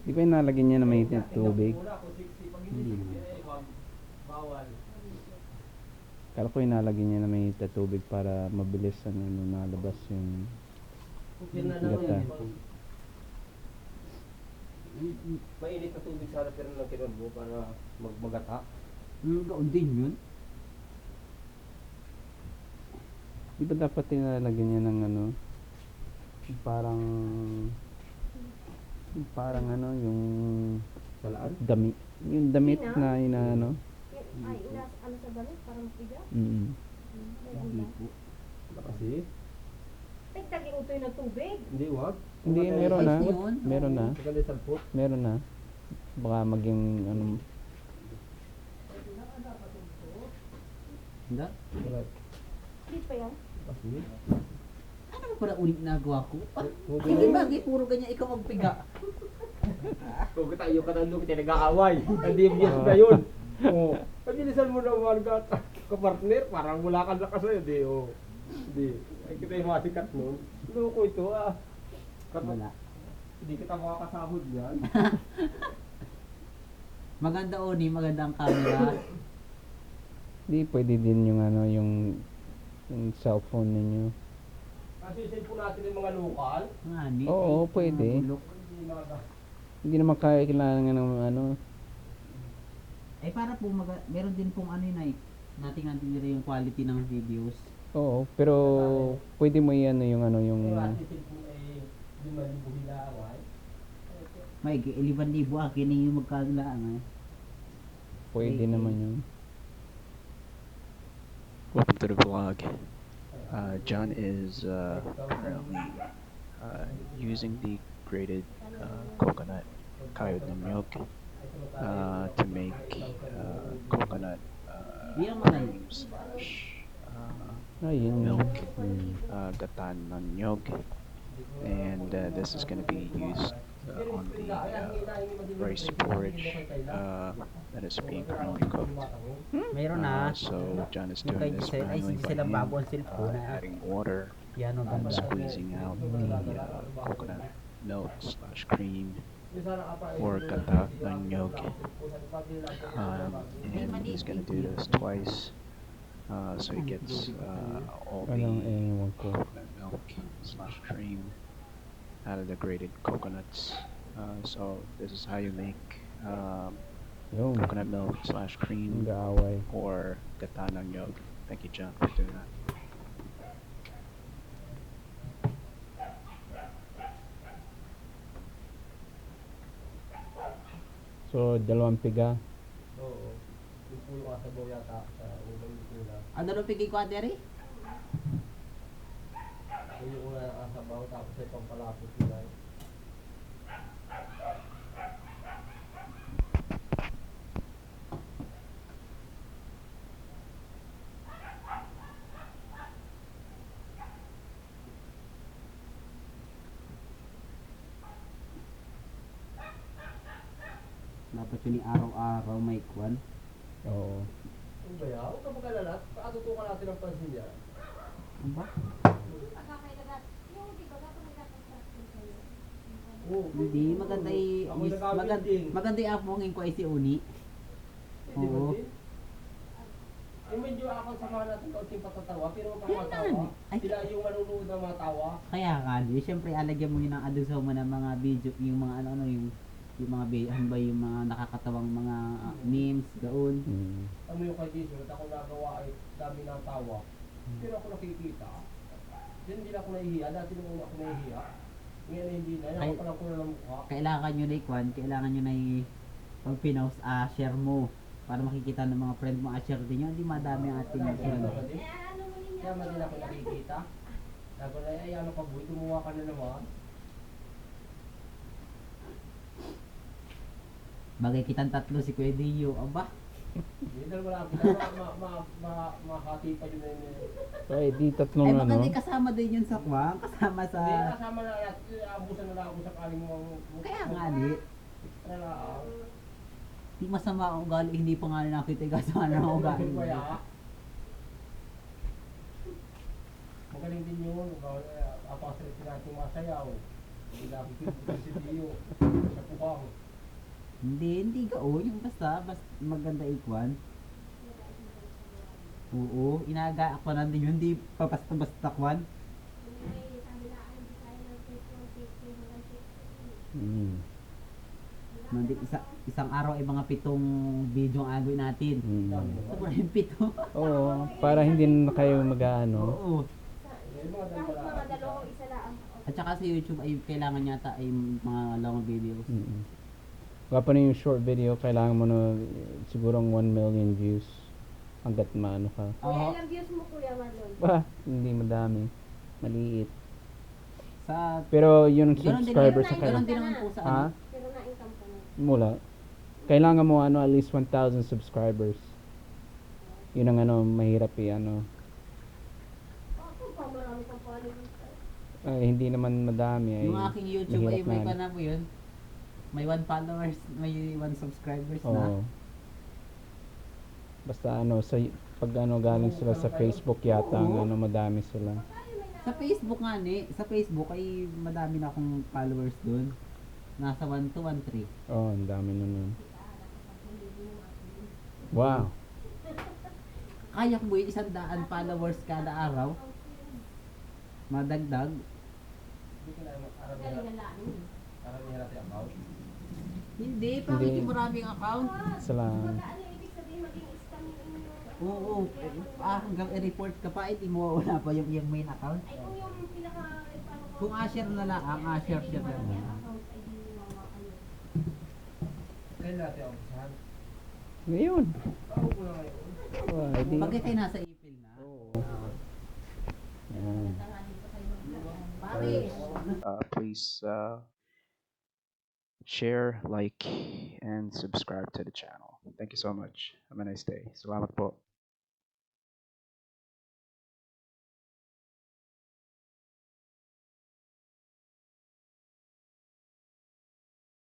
Di ba inalagyan niya na may tubig? Hindi naman. Kala ko inalagyan niya na may tubig para mabilis nalabas yung gata. Mainit na tubig sana pero lang kinuha mo para magmagata. Gaon din yun. Di ba dapat inalagyan niya ng parang yung Salaan? damit. Yung damit na inaano. Ay, ano sa damit? Parang piga? Hindi po. Wala kasi. Tagtagin utoy ng tubig. Hindi, wag. Hindi, meron na. Ice yun. Meron na. Maganda yung salpot. Meron na. Baka maging Hindi? Wala. Hindi pa yan. Kasi. Ano ba pala ulit nagawa ko? Huwag Sige bagay, puro ganyan ikaw magpiga. Kung tayo ka nandun, kita nag-aaway. Hindi yes na yun. Oo. Pabilisan mo na mga kapartner, parang wala kang lakas na yun. Di, oh. Di. Ay, kita yung masikat nun. Loko ito, ah. Wala. Hindi kita makakasahod yan. Maganda Oni, maganda ang camera. Di pwede din yung yung cellphone ninyo. Kasi cellphone natin yung mga lokal. Ngani. Oo, pwede. Bulok. Hindi mga Hindi naman kailangan ng Eh para po meron din pong ano yun ay natingnan din nila yung quality ng videos. Oo, pero pwede mo yan yung yung ating cellphone ay 5,000 hilaway. May 11,000 akin yung magkagalaan eh. pwede naman yun. Welcome to the vlog. John is currently using the grated coconut kayod ng milk to make coconut cream slash Ayun. milk gatan ng nyog, and this is going to be used on the rice porridge that is being currently cooked. Meron na. So John is Yung kay doing this Giselle, ay manually si by Giselle ang hand, bago ang cellphone na. adding water, Yan ang ganda. squeezing out the coconut milk slash cream or gata ng nyog, and he's going to do this twice so he gets all the Ewan ko. coconut milk slash cream out of the grated coconuts. So this is how you make Yung coconut milk slash cream gaaway. or gata ng nyog. Thank you, John, for doing that. So, 2 piga. Oo. Yung pulo kasabaw yata sa unang pula. Ano daw pigay ko ateri? Yung una kasabaw tapos ay pampalapot nila. Dapat yun yung araw-araw may kwan. Oo. Ano ba yan? Huwag ka mag-alala. Pakatutukan natin ang pansin niya. Ano ba? Pagkakailagat. Yung di ba gato may dapat sa kayo? Oo. Hindi, maganda Ako nagamit din. maganda yung apong inquay si Uni. Hindi ba Oo. din? Eh medyo ako samahan natin kaunting patatawa pero huwag kang Kaya nga, matawa. ay. Sila yung manunood ng mga tawa. Kaya nga, di, syempre alagyan mo yun ng adusaw mo ng mga video, yung mga ano, yung mga ano ba yung mga nakakatawang mga memes, gaon. Ano yung kay Jesus, at ako nagawa ay dami ng tawa. Pero ako nakikita. Then hindi na ako nahihiya. Dati nung una ako nahihiya. Ngayon ay hindi na. Ay. Nakapalang ko na ng mukha. Kailangan nyo na ikwan, kailangan nyo na pag pinost, share mo. Para makikita ng mga friend mo, share din yun. Hindi madami ang ating Kaya friend. madali. Kaya madali ako nakikita. Sabi na, ay ano ka boy, tumuha ka na naman. Bagay kitang tatlo si Kuya Dio. Aba, Hindi dahil wala kita. Mahati pa yun na yun. Ay, di tatlong ay maganda kasama din yun sa kwang, kasama sa... Hindi, kasama na yan. Abusan na lang ako sa kaling mo. Kaya nga di, di masama ang ugali, hindi pa nga nakita yung kasama ng ugali. Kaya, magaling din yun. Apasalit natin masayaw. Hindi nakikita si Dio sa pukang. Hindi ka yung basta maganda ikwan. Oo, inaga ako na din yun, hindi pa basta kwan. Mandi isang araw ay mga 7 video ang agawin natin. Sobrang 7. Oo, para hindi na kayo mag-ano. Oo. Kahit mga dalawang isa lang. At saka sa YouTube ay kailangan yata ay mga long videos. Wala pa na yung short video, kailangan mo na siguro 1 million views hanggat maano ka. Kuya, ilang views mo Kuya Marlon? Bah, hindi madami. Maliit. Sa Pero yung Ganon din subscribers sa ganon kanya. din naman po sa Ha? ano. Pero na-income ka na. Mula. Kailangan mo ano at least 1,000 subscribers. Yun ang ano mahirap ano. Ako pa, marami kang followers. Hindi naman madami ay. Yung aking YouTube ay mahirap may na. pa na po yun. May 1 followers, may 1 subscribers na. Oo. Basta ano sa pag ano galing sila sa Facebook yata ang ano madami sila. Sa Facebook nga sa Facebook ay madami na akong followers doon. Nasa 1 to 1-3. Oh, ang dami na nun. Wow. Kaya ko yung 100 followers kada araw. Madagdag. Hindi ka na araw Galing ang laan. niya natin ang account. Hindi, bakit Hindi. yung maraming account? Sila. Kumbaga, ano ibig sabihin maging scam yung inyong... Oo, hanggang i-report ka pa, hindi mo wala pa yung main account. Ay, kung yung pinaka... paano Kung share na lang, share siya na lang. account ay di mo ano. Kailan natin ang usahan? Ngayon. Ako ko na ngayon. Di. Pag kayo nasa ipil na, Yan. Paris! Please share, like, and subscribe to the channel. Thank you so much. Have a nice day. Salamat po.